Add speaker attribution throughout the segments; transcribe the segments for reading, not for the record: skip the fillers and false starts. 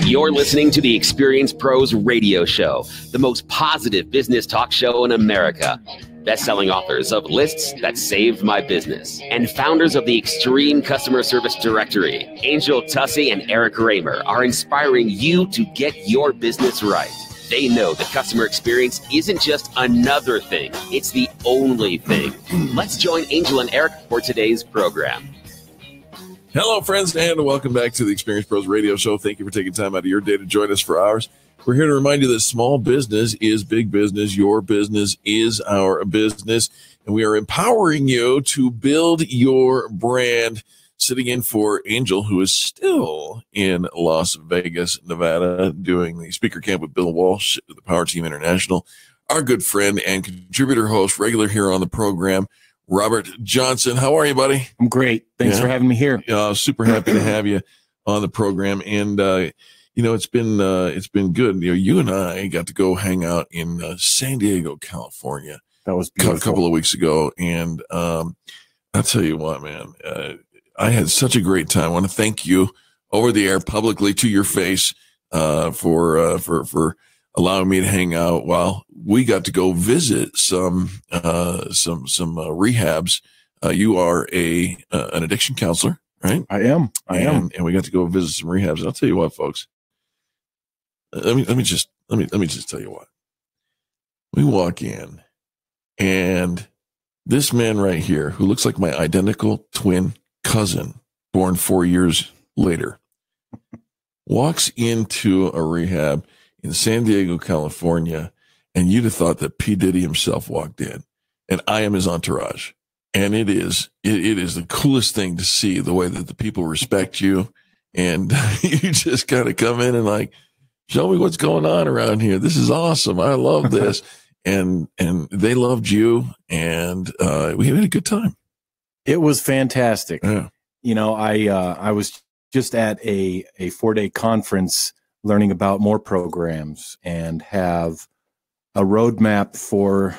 Speaker 1: You're listening to the Experience Pros Radio Show, the most positive business talk show in America. Best-selling authors of Lists That Saved My Business and founders of the Extreme Customer Service Directory, Angel Tussey and Eric Raymer, are inspiring you to get your business right. They know the customer experience isn't just another thing, it's the only thing. Let's join Angel and Eric for today's program.
Speaker 2: Hello, friends, and welcome back to the Experience Pros Radio Show. Thank you for taking time out of your day to join us for ours. We're here to remind you that small business is big business. Your business is our business, and we are empowering you to build your brand. Sitting in for Angel, who is still in Las Vegas, Nevada, doing the speaker camp with Bill Walsh, the Power Team International. Our good friend and contributor host, regular here on the program, Robert Johnson. How are you, buddy?
Speaker 3: I'm great. Thanks for having me here.
Speaker 2: Super happy to have you on the program. And, it's been good. You and I got to go hang out in San Diego, California.
Speaker 3: That was beautiful.
Speaker 2: A couple of weeks ago. And I'll tell you what, man, I had such a great time. I want to thank you over the air publicly to your face for allowing me to hang out while we got to go visit some rehabs. You are an addiction counselor, right?
Speaker 3: I am.
Speaker 2: And we got to go visit some rehabs. And I'll tell you what, folks. Let me just tell you what. We walk in, and this man right here, who looks like my identical twin cousin, born 4 years later, walks into a rehab in San Diego, California, and you'd have thought that P. Diddy himself walked in, and I am his entourage. And it is the coolest thing to see, the way that the people respect you, and you just kind of come in and like, show me what's going on around here. This is awesome. I love this. and they loved you, and we had a good time.
Speaker 3: It was fantastic.
Speaker 2: Yeah.
Speaker 3: I was just at a 4-day conference learning about more programs and have a roadmap for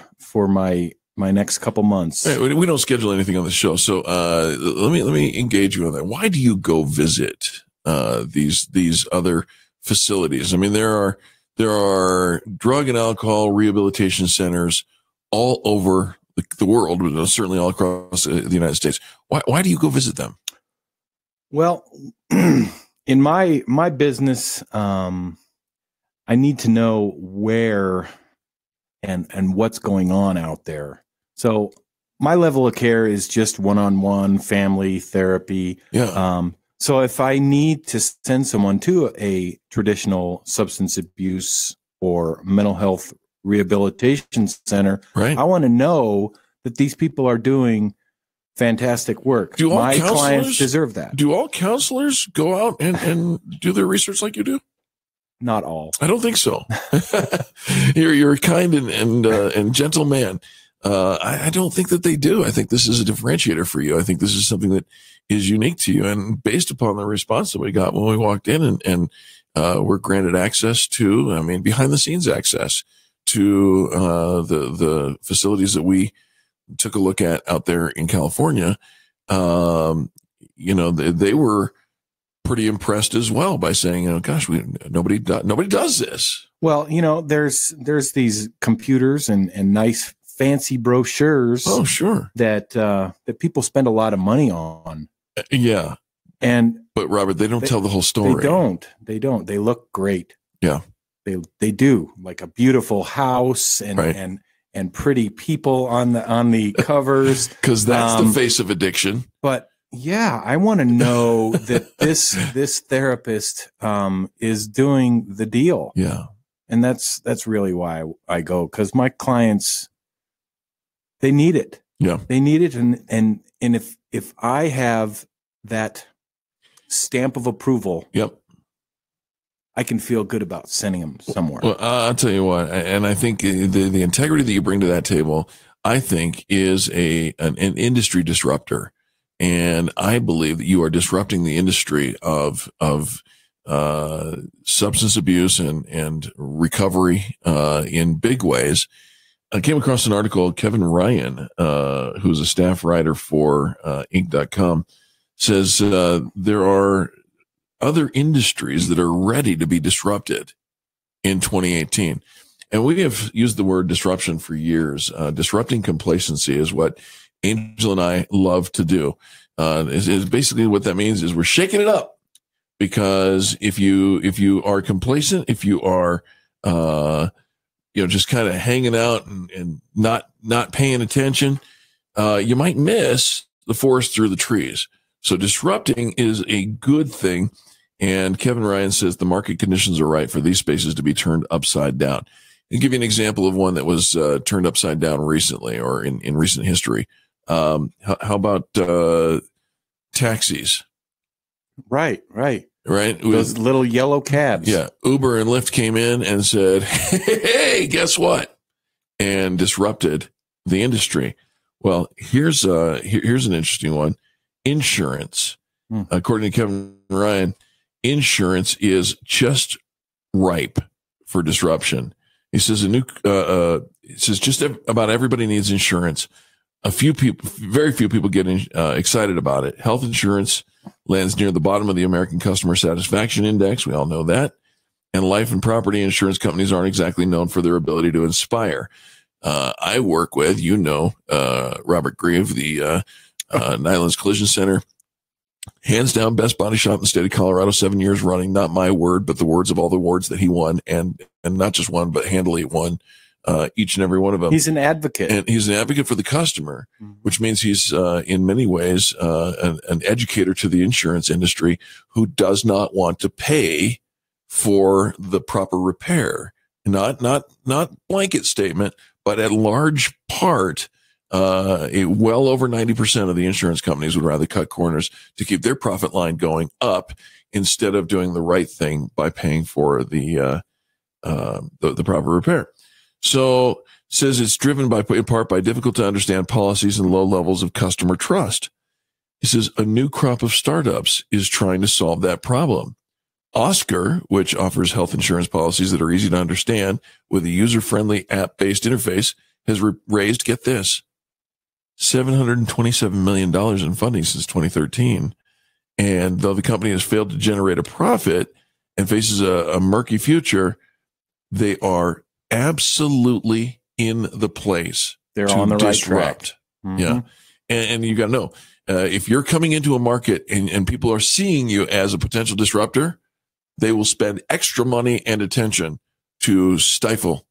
Speaker 3: my next couple months.
Speaker 2: Hey, we don't schedule anything on the show, so let me engage you on that. Why do you go visit these other facilities? I mean, there are drug and alcohol rehabilitation centers all over the world, but certainly all across the United States. Why do you go visit them?
Speaker 3: Well, in my business, I need to know where and what's going on out there. So my level of care is just one-on-one family therapy.
Speaker 2: Yeah.
Speaker 3: So if I need to send someone to a traditional substance abuse or mental health rehabilitation center,
Speaker 2: right,
Speaker 3: I want to know that these people are doing fantastic work. My clients deserve that.
Speaker 2: Do all counselors go out and do their research like you do?
Speaker 3: Not all.
Speaker 2: I don't think so. You're a kind and gentle man. I don't think that they do. I think this is a differentiator for you. I think this is something that is unique to you. And based upon the response that we got when we walked in and we're granted access to, behind the scenes access to the facilities that we took a look at out there in California, they were pretty impressed as well by saying, gosh, nobody does this.
Speaker 3: Well, there's these computers and nice fancy brochures.
Speaker 2: Oh, sure.
Speaker 3: That people spend a lot of money on.
Speaker 2: Yeah. But Robert, they don't tell the whole story.
Speaker 3: They don't. They look great.
Speaker 2: Yeah.
Speaker 3: They do, like a beautiful house and pretty people on the covers.
Speaker 2: Because that's the face of addiction.
Speaker 3: But yeah, I want to know that this therapist is doing the deal.
Speaker 2: Yeah.
Speaker 3: And that's really why I go, because my clients, they need it.
Speaker 2: Yeah.
Speaker 3: They need it. And if I have that stamp of approval,
Speaker 2: yep,
Speaker 3: I can feel good about sending them somewhere.
Speaker 2: Well, I'll tell you what, and I think the integrity that you bring to that table, I think, is an industry disruptor. And I believe that you are disrupting the industry of substance abuse and recovery in big ways. I came across an article. Kevin Ryan, who's a staff writer for Inc.com, says there are other industries that are ready to be disrupted in 2018. And we have used the word disruption for years. Disrupting complacency is what Angel and I love to do. Is basically what that means is we're shaking it up, because if you are complacent, if you are just kind of hanging out and not paying attention, you might miss the forest through the trees. So disrupting is a good thing. And Kevin Ryan says the market conditions are right for these spaces to be turned upside down. I'll give you an example of one that was turned upside down recently, or in recent history. How about taxis? Right.
Speaker 3: Those little yellow cabs.
Speaker 2: Yeah. Uber and Lyft came in and said, hey, guess what? And disrupted the industry. Well, here's an interesting one. Insurance. According to Kevin Ryan, insurance is just ripe for disruption. He says just about everybody needs insurance. Very few people get excited about it. Health insurance lands near the bottom of the American Customer Satisfaction Index. We all know that. And life and property insurance companies aren't exactly known for their ability to inspire. I work with, Robert Grieve, the Nylands Collision Center. Hands down, best body shop in the state of Colorado, 7 years running. Not my word, but the words of all the awards that he won, and not just one, but handily won each and every one of them.
Speaker 3: He's an advocate,
Speaker 2: and he's an advocate for the customer, which means he's in many ways an educator to the insurance industry who does not want to pay for the proper repair. Not blanket statement, but at large part. Well over 90% of the insurance companies would rather cut corners to keep their profit line going up instead of doing the right thing by paying for the proper repair. So says it's driven in part by difficult to understand policies and low levels of customer trust. He says a new crop of startups is trying to solve that problem. Oscar, which offers health insurance policies that are easy to understand with a user-friendly app-based interface, has raised, get this, $727 million in funding since 2013. And though the company has failed to generate a profit and faces a murky future, they are absolutely in the place.
Speaker 3: They're on the right track.
Speaker 2: Yeah. And you got to know, if you're coming into a market and people are seeing you as a potential disruptor, they will spend extra money and attention to stifle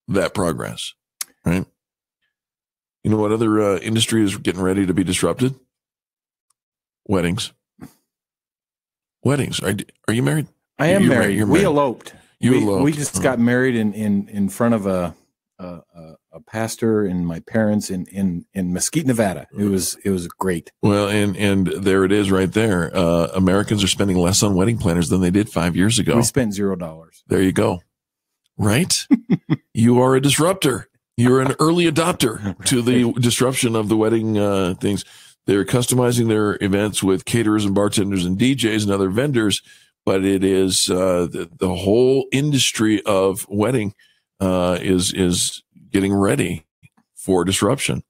Speaker 2: that progress. Right? You know what other industry is getting ready to be disrupted? Weddings. Are you married?
Speaker 3: I am married.
Speaker 2: You're
Speaker 3: we
Speaker 2: married.
Speaker 3: Eloped. We just got married in front of a pastor and my parents in Mesquite, Nevada. It was great.
Speaker 2: Well, and there it is right there. Americans are spending less on wedding planners than they did 5 years ago.
Speaker 3: We spent $0.
Speaker 2: There you go. Right? You are a disruptor. You're an early adopter to the disruption of the wedding things. They're customizing their events with caterers and bartenders and DJs and other vendors, but it is the whole industry of wedding is getting ready for disruption.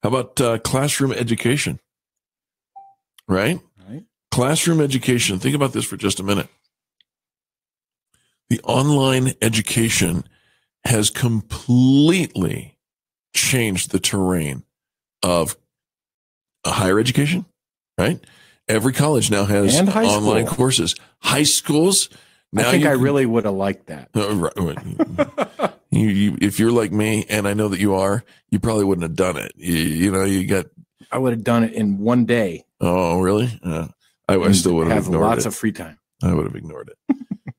Speaker 2: How about classroom education? Right? Classroom education. Think about this for just a minute. The online education has completely changed the terrain of higher education, right? Every college now has online courses. High schools. Now
Speaker 3: I think I really would have liked that.
Speaker 2: Right. If you're like me, and I know that you are, you probably wouldn't have done it.
Speaker 3: I would have done it in one day.
Speaker 2: Oh, really? I still would have ignored it.
Speaker 3: Lots of free time.
Speaker 2: I would have ignored it.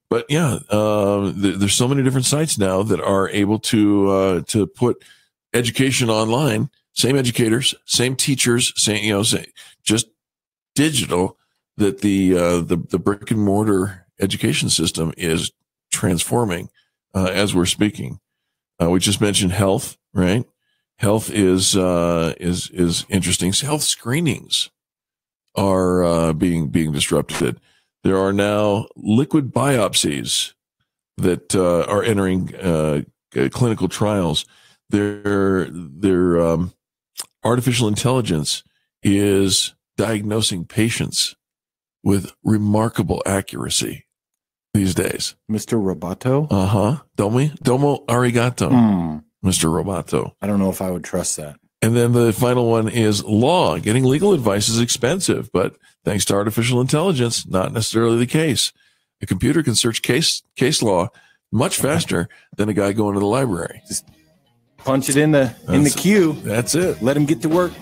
Speaker 2: But yeah, there's so many different sites now that are able to put education online. Same educators, same teachers, just digital. That the brick and mortar education system is transforming as we're speaking. We just mentioned health, right? Health is interesting. Health screenings are being disrupted. There are now liquid biopsies that are entering clinical trials. Their artificial intelligence is diagnosing patients with remarkable accuracy these days.
Speaker 3: Mr. Roboto?
Speaker 2: Domo arigato, Mr. Roboto.
Speaker 3: I don't know if I would trust that.
Speaker 2: And then the final one is law. Getting legal advice is expensive, but thanks to artificial intelligence, not necessarily the case. A computer can search case law much faster than a guy going to the library.
Speaker 3: Just punch it in the queue.
Speaker 2: That's it.
Speaker 3: Let him get to work.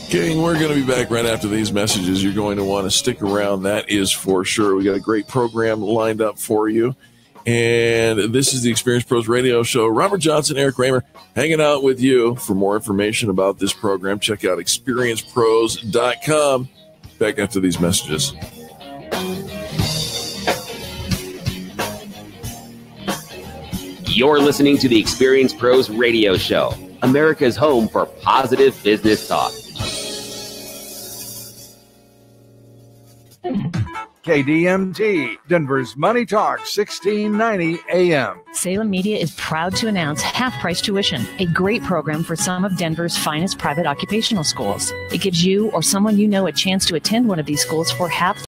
Speaker 2: King, we're going to be back right after these messages. You're going to want to stick around. That is for sure. We got a great program lined up for you. And this is the Experience Pros Radio Show. Robert Johnson, Eric Kramer, hanging out with you. For more information about this program, check out experiencepros.com. Back after these messages.
Speaker 1: You're listening to the Experience Pros Radio Show, America's home for positive business talk.
Speaker 4: KDMT, Denver's Money Talk, 1690 AM.
Speaker 5: Salem Media is proud to announce half-price tuition, a great program for some of Denver's finest private occupational schools. It gives you or someone you know a chance to attend one of these schools for half